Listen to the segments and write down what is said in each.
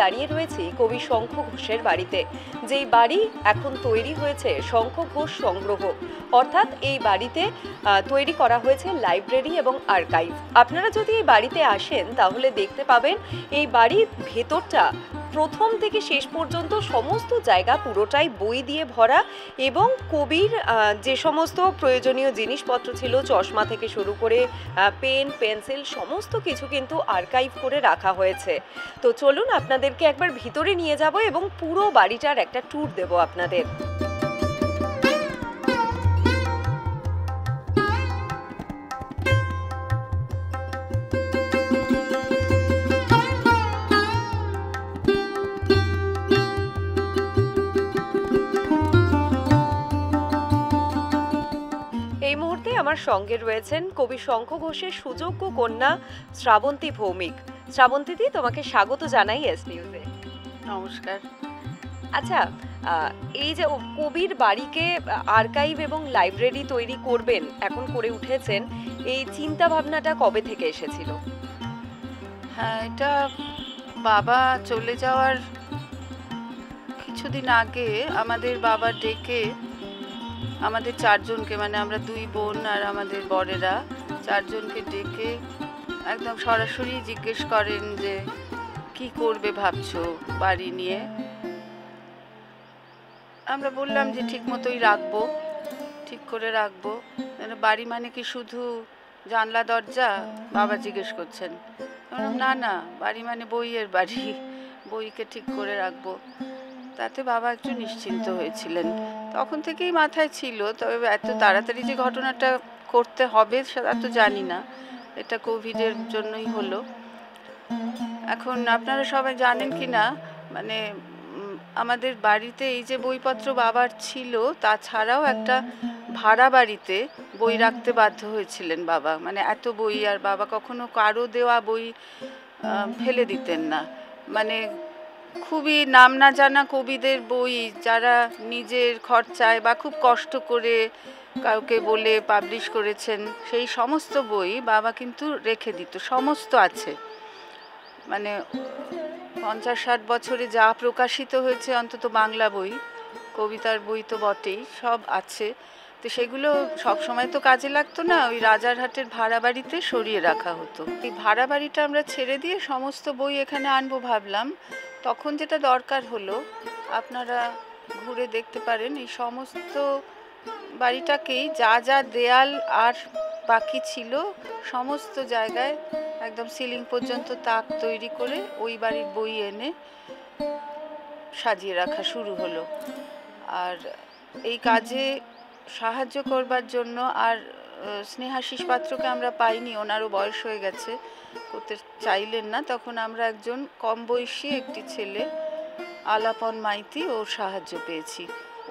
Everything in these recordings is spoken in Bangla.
দাঁড়িয়ে রয়েছি কবি শঙ্খ ঘোষের বাড়িতে, যেই বাড়ি এখন তৈরি হয়েছে শঙ্খ ঘোষ সংগ্রহ, অর্থাৎ এই বাড়িতে তৈরি করা হয়েছে লাইব্রেরি এবং আর্কাইভ। আপনারা যদি এই বাড়িতে আসেন তাহলে দেখতে পাবেন এই বাড়ির ভেতরটা প্রথম থেকে শেষ পর্যন্ত সমস্ত জায়গা পুরোটাই বই দিয়ে ভরা, এবং কবির যে সমস্ত প্রয়োজনীয় জিনিসপত্র ছিল, চশমা থেকে শুরু করে পেন, পেন্সিল, সমস্ত কিছু কিন্তু আর্কাইভ করে রাখা হয়েছে। তো চলুন আপনাদেরকে একবার ভিতরে নিয়ে যাব এবং পুরো বাড়িটার একটা ট্যুর দেব আপনাদের। এই মুহূর্তে আমার সঙ্গে রয়েছেন কবি শঙ্খ ঘোষের সুযোগ্য কন্যা শ্রাবন্তী ভৌমিক। শ্রাবন্তীদি, তোমাকে স্বাগত জানাই এস নিউজে। নমস্কার। আচ্ছা, এই যে কবির বাড়িকে আর্কাইভ এবং লাইব্রেরি তৈরি করবেন, এখন করে উঠেছেন, এই চিন্তা ভাবনাটা কবে থেকে এসেছিল? হ্যাঁ, এটা বাবা চলে যাওয়ার কিছুদিন আগে আমাদের বাবা ডেকে আমাদের চারজনকে, মানে আমরা দুই বোন আর আমাদের বড়েরা চারজনকে ডেকে একদম সরাসরি জিজ্ঞেস করেন যে কি করবে ভাবছো বাড়ি নিয়ে। আমরা বললাম যে ঠিক মতোই রাখবো, ঠিক করে রাখবো। বাড়ি মানে কি শুধু জানলা দরজা? বাবা জিজ্ঞেস করছেন। না না, বাড়ি মানে বইয়ের বাড়ি, বইকে ঠিক করে রাখবো। তাতে বাবা একটু নিশ্চিন্ত হয়েছিলেন। তখন থেকেই মাথায় ছিল, তবে এত তাড়াতাড়ি যে ঘটনাটা করতে হবে সেটা তো জানি না। এটা কোভিডের জন্যই হলো। এখন আপনারা সবাই জানেন কি না, মানে আমাদের বাড়িতে এই যে বইপত্র বাবার ছিল, তাছাড়াও একটা ভাড়া বাড়িতে বই রাখতে বাধ্য হয়েছিলেন বাবা। মানে এত বই, আর বাবা কখনো কারো দেওয়া বই ফেলে দিতেন না। মানে খুবই নাম না জানা কবিদের বই, যারা নিজের খরচায় বা খুব কষ্ট করে কাউকে বলে পাবলিশ করেছেন, সেই সমস্ত বই বাবা কিন্তু রেখে দিত। সমস্ত আছে, মানে 50-60 বছরে যা প্রকাশিত হয়েছে, অন্তত বাংলা বই, কবিতার বই তো বটেই, সব আছে। তো সেগুলো সবসময় তো কাজে লাগতো না, ওই রাজারহাটের ভাড়া বাড়িতে সরিয়ে রাখা হতো। এই ভাড়া বাড়িটা আমরা ছেড়ে দিয়ে সমস্ত বই এখানে আনবো ভাবলাম। তখন যেটা দরকার হলো, আপনারা ঘুরে দেখতে পারেন, এই সমস্ত বাড়িটাকেই যা যা দেয়াল আর বাকি ছিল সমস্ত জায়গায় একদম সিলিং পর্যন্ত তাক তৈরি করে ওই বাড়ির বই এনে সাজিয়ে রাখা শুরু হলো। আর এই কাজে সাহায্য করবার জন্য আর স্নেহাশিস পাত্রকে আমরা পাইনি, ওনারও বয়স হয়ে গেছে, করতে চাইলেন না। তখন আমরা একজন কম বয়সী একটি ছেলে, আলাপন মাইতি, ওর সাহায্য পেয়েছি।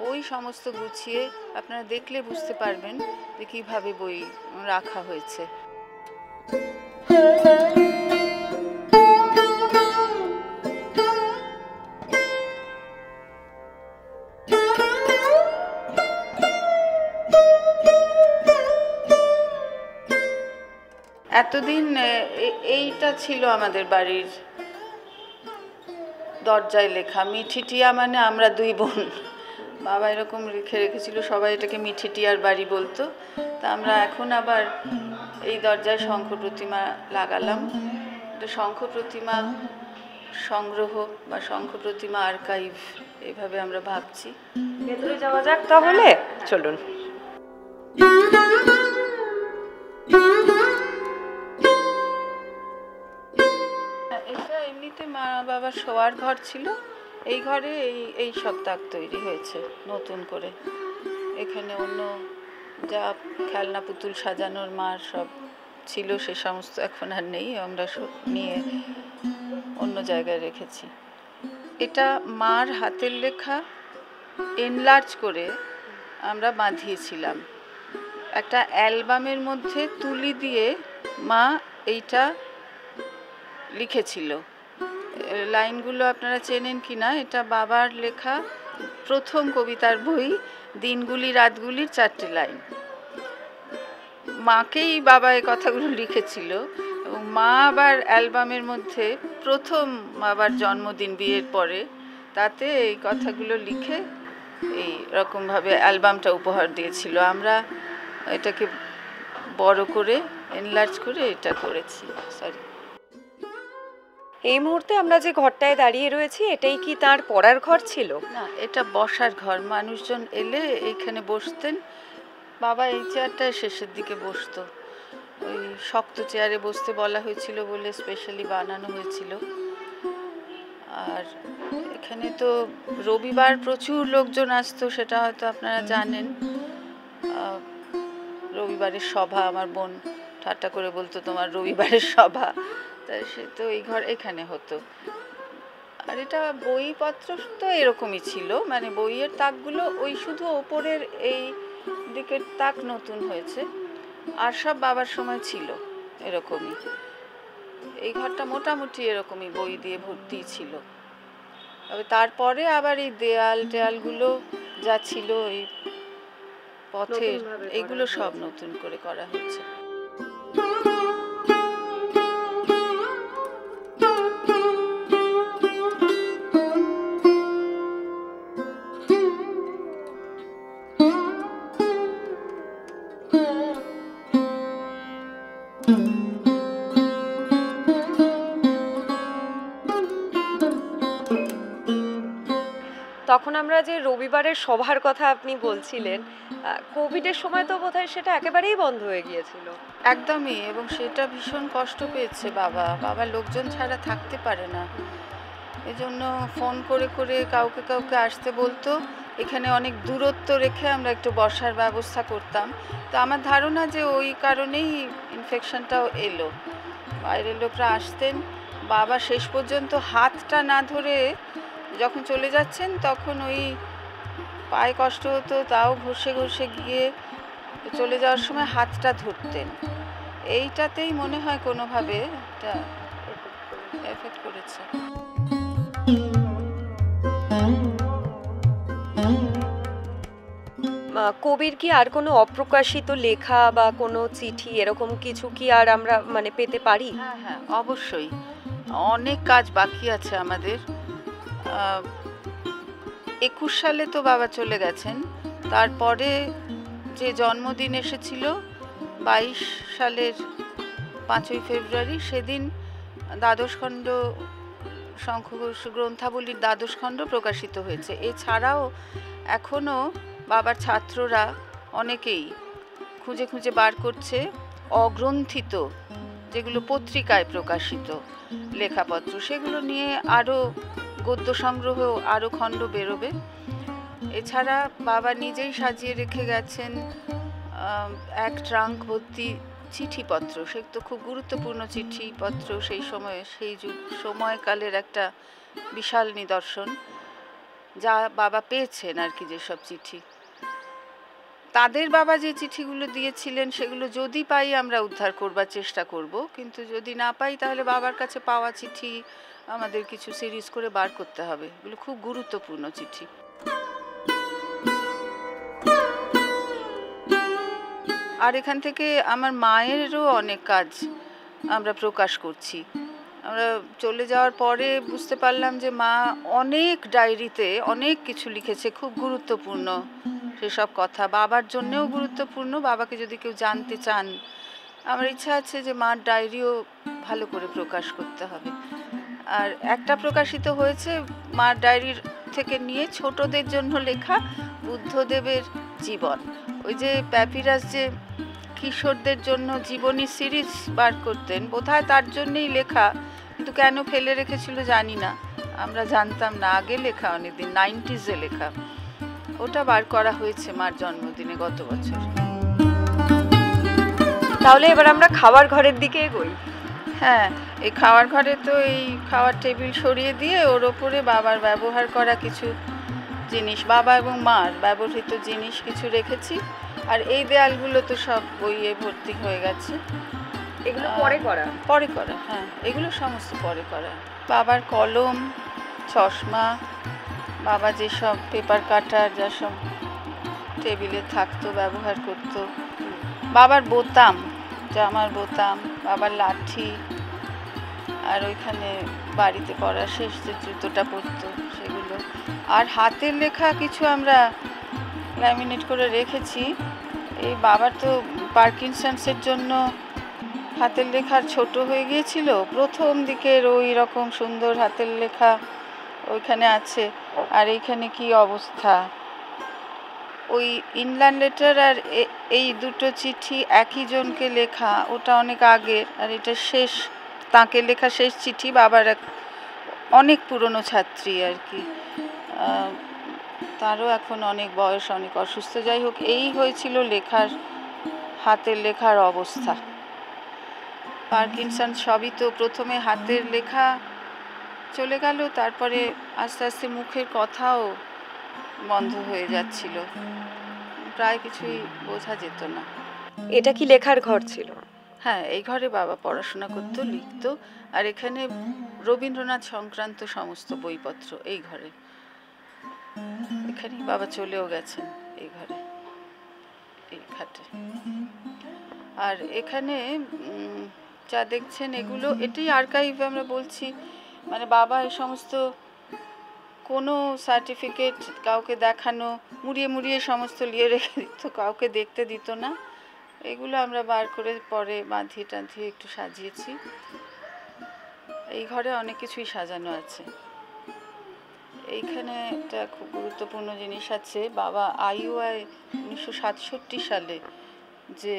ওই সমস্ত গুছিয়ে আপনারা দেখলে বুঝতে পারবেন যে কীভাবে বই রাখা হয়েছে। এতদিন এইটা ছিল আমাদের বাড়ির দরজায় লেখা মিঠিটিয়া, মানে আমরা দুই বোন। বাবা এরকম লিখে রেখেছিল, সবাই এটাকে মিঠিটিয়ার বাড়ি বলতো। তা আমরা এখন আবার এই দরজায় শঙ্খ প্রতিমা লাগালাম। এটা শঙ্খ প্রতিমা সংগ্রহ বা শঙ্খ প্রতিমা আর্কাইভ, এইভাবে আমরা ভাবছি। ভেতরে যাওয়া যাক তাহলে, চলুন। এটা এমনিতে মা বাবার শোয়ার ঘর ছিল, এই ঘরে এই সব তাক তৈরি হয়েছে নতুন করে। এখানে অন্য যা খেলনা পুতুল সাজানোর মার সব ছিল সে সমস্ত এখন আর নেই, আমরা নিয়ে অন্য জায়গায় রেখেছি। এটা মার হাতের লেখা, এনলার্জ করে আমরা বাঁধিয়েছিলাম। একটা অ্যালবামের মধ্যে তুলি দিয়ে মা এইটা লিখেছিল। লাইনগুলো আপনারা চেনেন কি না, এটা বাবার লেখা প্রথম কবিতার বই, দিনগুলি রাতগুলির 4টে লাইন। মাকেই বাবা এই কথাগুলো লিখেছিল। এবং মা আবার অ্যালবামের মধ্যে প্রথম বাবার জন্মদিন বিয়ের পরে তাতে এই কথাগুলো লিখে এই রকমভাবে অ্যালবামটা উপহার দিয়েছিল। আমরা এটাকে বড় করে এনলার্জ করে এটা করেছি। সরি, এই মুহূর্তে আমরা যে ঘরটায় দাঁড়িয়ে রয়েছি এটাই কি তার পড়ার ঘর ছিল? না, এটা বসার ঘর। মানুষজন এলে এইখানে বসতেন। বাবা এই চেয়ারটায় শেষের দিকে বসতো। ওই শক্ত চেয়ারে বসতে বলা হয়েছিল বলে স্পেশালি বানানো হয়েছিল। আর এখানে তো রবিবার প্রচুর লোকজন আসতো, সেটা হয়তো আপনারা জানেন। রবিবারের সভা, আমার বোন ঠাট্টা করে বলতো তোমার রবিবারের সভা, তাই সে তো এই ঘর এখানে হতো। আর এটা বইপত্র তো এরকমই ছিল, মানে বইয়ের তাকগুলো ওই শুধু ওপরের এই দিকের তাক নতুন হয়েছে, আর সব বাবার সময় ছিল এরকমই। এই ঘরটা মোটামুটি এরকমই বই দিয়ে ভর্তি ছিল। তবে তারপরে আবার এই দেয়ালগুলো যা ছিল এই পথের, এইগুলো সব নতুন করে করা হয়েছে। তখন আমরা যে রবিবারের সভার কথা আপনি বলছিলেন, কোভিডের সময় তো বোধহয় সেটা একেবারেই বন্ধ হয়ে গিয়েছিল। একদমই, এবং সেটা ভীষণ কষ্ট পেয়েছে বাবা লোকজন ছাড়া থাকতে পারে না। এজন্য ফোন করে করে কাউকে কাউকে আসতে বলতো। এখানে অনেক দূরত্ব রেখে আমরা একটু বসার ব্যবস্থা করতাম। তো আমার ধারণা যে ওই কারণেই ইনফেকশনটাও এলো। বাইরের লোকরা আসতেন, বাবা শেষ পর্যন্ত হাতটা না ধরে যখন চলে যাচ্ছেন তখন ওই পায়ে কষ্ট হতো, তাও ঘষে ঘষে গিয়ে চলে যাওয়ার সময় হাতটা ধরতেন। এইটাতেই মনে হয় কোনোভাবে এটা এফেক্ট করেছে। কবির কি আর কোনো অপ্রকাশিত লেখা বা কোনো চিঠি এরকম কিছু কি আর আমরা মানে পেতে পারি? হ্যাঁ হ্যাঁ, অবশ্যই অনেক কাজ বাকি আছে আমাদের। 21 সালে তো বাবা চলে গেছেন, তারপরে যে জন্মদিন এসেছিল 22 সালের 5ই ফেব্রুয়ারি, সেদিন দ্বাদশ খণ্ড শঙ্খঘোষ গ্রন্থাবলীর দ্বাদশ খণ্ড প্রকাশিত হয়েছে। এছাড়াও এখনও বাবার ছাত্ররা অনেকেই খুঁজে খুঁজে বার করছে অগ্রন্থিত যেগুলো পত্রিকায় প্রকাশিত লেখাপত্র, সেগুলো নিয়ে আরও গদ্য সংগ্রহ, আরও খণ্ড বেরোবে। এছাড়া বাবা নিজেই সাজিয়ে রেখে গেছেন এক ট্রাঙ্ক ভর্তি চিঠিপত্র। সে তো খুব গুরুত্বপূর্ণ চিঠিপত্র, সেই সময়ে সেই সময়কালের একটা বিশাল নিদর্শন, যা বাবা পেয়েছেন আর কি। যেসব চিঠি তাদের বাবা যে চিঠিগুলো দিয়েছিলেন সেগুলো যদি পাই আমরা উদ্ধার করবার চেষ্টা করব, কিন্তু যদি না পাই তাহলে বাবার কাছে পাওয়া চিঠি আমাদের কিছু সিরিজ করে বার করতে হবে। এগুলো খুব গুরুত্বপূর্ণ চিঠি। আর এখান থেকে আমার মায়েরও অনেক কাজ আমরা প্রকাশ করছি। আমরা চলে যাওয়ার পরে বুঝতে পারলাম যে মা অনেক ডায়েরিতে অনেক কিছু লিখেছে, খুব গুরুত্বপূর্ণ সেসব কথা, বাবার জন্যেও গুরুত্বপূর্ণ। বাবাকে যদি কেউ জানতে চান, আমার ইচ্ছা আছে যে মার ডায়েরিও ভালো করে প্রকাশ করতে হবে। আর একটা প্রকাশিত হয়েছে মার ডায়েরির থেকে নিয়ে ছোটদের জন্য লেখা বুদ্ধদেবের জীবন। ওই যে প্যাপিরাস যে কিশোরদের জন্য জীবনী সিরিজ বার করতেন, বোধহয় তার জন্যেই লেখা, কিন্তু কেন ফেলে রেখেছিল জানি না, আমরা জানতাম না। আগে লেখা, অনেকদিন 90s লেখা, ওটা বার করা হয়েছে মার জন্মদিনে গত বছর। তাহলে এবার আমরা খাবার ঘরের দিকে এগোই। হ্যাঁ, এই খাওয়ার ঘরে তো এই খাওয়ার টেবিল সরিয়ে দিয়ে ওর ওপরে বাবার ব্যবহার করা কিছু জিনিস, বাবা এবং মার ব্যবহৃত জিনিস কিছু রেখেছি। আর এই দেয়ালগুলো তো সব বইয়ে ভর্তি হয়ে গেছে। এগুলো পরে করা? হ্যাঁ, এগুলো সমস্ত পরে করা। বাবার কলম, চশমা, বাবা যেসব পেপার কাটার যা সব টেবিলে থাকতো ব্যবহার করতো, বাবার বোতাম, জামার বোতাম, বাবার লাঠি, আর ওইখানে বাড়িতে পড়া শেষ যে জুতোটা পরতো সেগুলো। আর হাতের লেখা কিছু আমরা ল্যামিনেট করে রেখেছি। এই বাবার তো পার্কিনসন্সের জন্য হাতের লেখার ছোট হয়ে গিয়েছিল, প্রথম দিকের ওই রকম সুন্দর হাতের লেখা ওইখানে আছে। আর এইখানে কি অবস্থা, ওই ইনল্যান্ড লেটার আর এই দুটো চিঠি একই জনকে লেখা, ওটা অনেক আগের, আর এটা শেষ, তাকে লেখা শেষ চিঠি। বাবার এক অনেক পুরনো ছাত্রী আর কি, তারও এখন অনেক বয়স, অনেক অসুস্থ। যাই হোক, এই হয়েছিল লেখার, হাতের লেখার অবস্থা। পার্কিনসন সবই তো প্রথমে হাতের লেখা চলে গেল, তারপরে আস্তে আস্তে মুখের কথাও বন্ধ হয়ে যাচ্ছিল, প্রায় কিছুই বোঝা যেত না। এটা কি লেখার ঘর ছিল? হ্যাঁ, এই ঘরে বাবা পড়াশোনা করতো, লিখতো, আর এখানে রবীন্দ্রনাথ সংক্রান্ত সমস্ত বইপত্র এই ঘরে। এখানেই বাবা চলেও গেছেন, এই ঘরে, এই খাটে। আর এখানে যা দেখছেন এগুলো, এটাই আর্কাইভ আমরা বলছি। মানে বাবা এই সমস্ত কোনো সার্টিফিকেট কাউকে দেখানো, মুড়িয়ে মুড়িয়ে সমস্ত নিয়ে রেখে দিত, কাউকে দেখতে দিত না। এগুলো আমরা বার করে পরে বাঁধিয়ে টাঁধিয়ে একটু সাজিয়েছি। এই ঘরে অনেক কিছুই সাজানো আছে। এইখানে একটা খুব গুরুত্বপূর্ণ জিনিস আছে। বাবা IUI 1967 সালে যে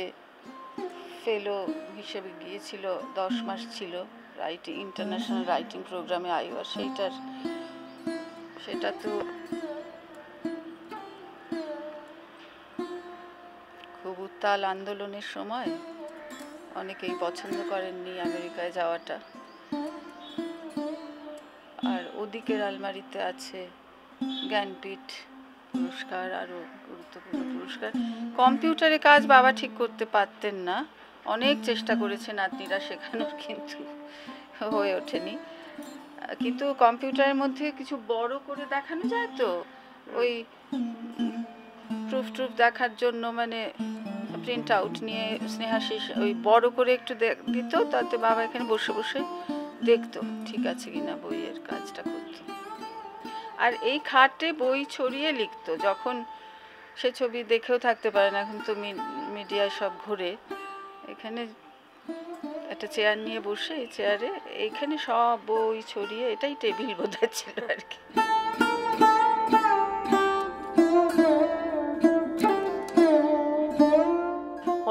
ফেলো হিসেবে গিয়েছিল, 10 মাস ছিল রাইটিং, ইন্টারন্যাশনাল রাইটিং প্রোগ্রামে IUI, সেটা তো খুব উত্তাল আন্দোলনের সময় অনেকেই পছন্দ করেননি আমেরিকায় যাওয়াটা। আর ওদিকের আলমারিতে আছে জ্ঞানপীঠ পুরস্কার, আরও গুরুত্বপূর্ণ পুরস্কার। কম্পিউটারে কাজ বাবা ঠিক করতে পারতেন না, অনেক চেষ্টা করেছে নাতনিরা শেখানোর, কিন্তু হয়ে ওঠেনি। কিন্তু কম্পিউটারের মধ্যে কিছু বড় করে দেখানো যায় তো, ওই প্রুফ দেখার জন্য, মানে প্রিন্ট আউট নিয়ে স্নেহাশিস ওই বড় করে একটু দিত, তাতে বাবা এখানে বসে বসে দেখতো ঠিক আছে কিনা, বইয়ের কাজটা করতো। আর এই খাটে বই ছড়িয়ে লিখতো, যখন সে ছবি দেখেও থাকতে পারে না, এখন তো মিডিয়ায় সব ঘুরে, এখানে একটা চেয়ার নিয়ে বসে, এই চেয়ারে এইখানে সব বই ছড়িয়ে, এটাই টেবিল বোধহয় ছিল আর কি।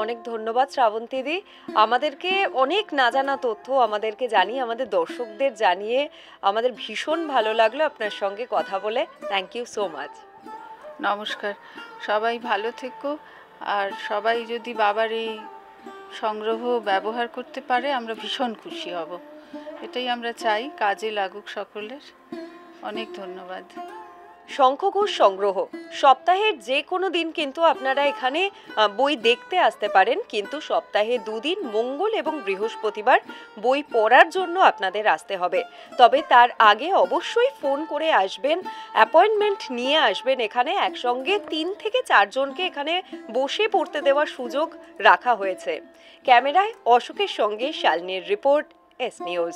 অনেক ধন্যবাদ শ্রাবন্তীদি, আমাদেরকে অনেক না জানা তথ্য আমাদেরকে জানিয়ে, আমাদের দর্শকদের জানিয়ে আমাদের ভীষণ ভালো লাগলো আপনার সঙ্গে কথা বলে। Thank you so much. নমস্কার, সবাই ভালো থেকো। আর সবাই যদি বাবার এই সংগ্রহ ব্যবহার করতে পারে আমরা ভীষণ খুশি হব, এটাই আমরা চাই, কাজে লাগুক সকলের। অনেক ধন্যবাদ। শঙ্খঘোষ সংগ্রহ সপ্তাহের যে কোনো দিন কিন্তু আপনারা এখানে বই দেখতে আসতে পারেন, কিন্তু সপ্তাহে 2 দিন মঙ্গল এবং বৃহস্পতিবার বই পড়ার জন্য আপনাদের আসতে হবে। তবে তার আগে অবশ্যই ফোন করে আসবেন, অ্যাপয়েন্টমেন্ট নিয়ে আসবেন। এখানে একসঙ্গে 3 থেকে 4 জনকে এখানে বসে পড়তে দেওয়ার সুযোগ রাখা হয়েছে। ক্যামেরায় অশোকের সঙ্গে শালিনীর রিপোর্ট, এস নিউজ।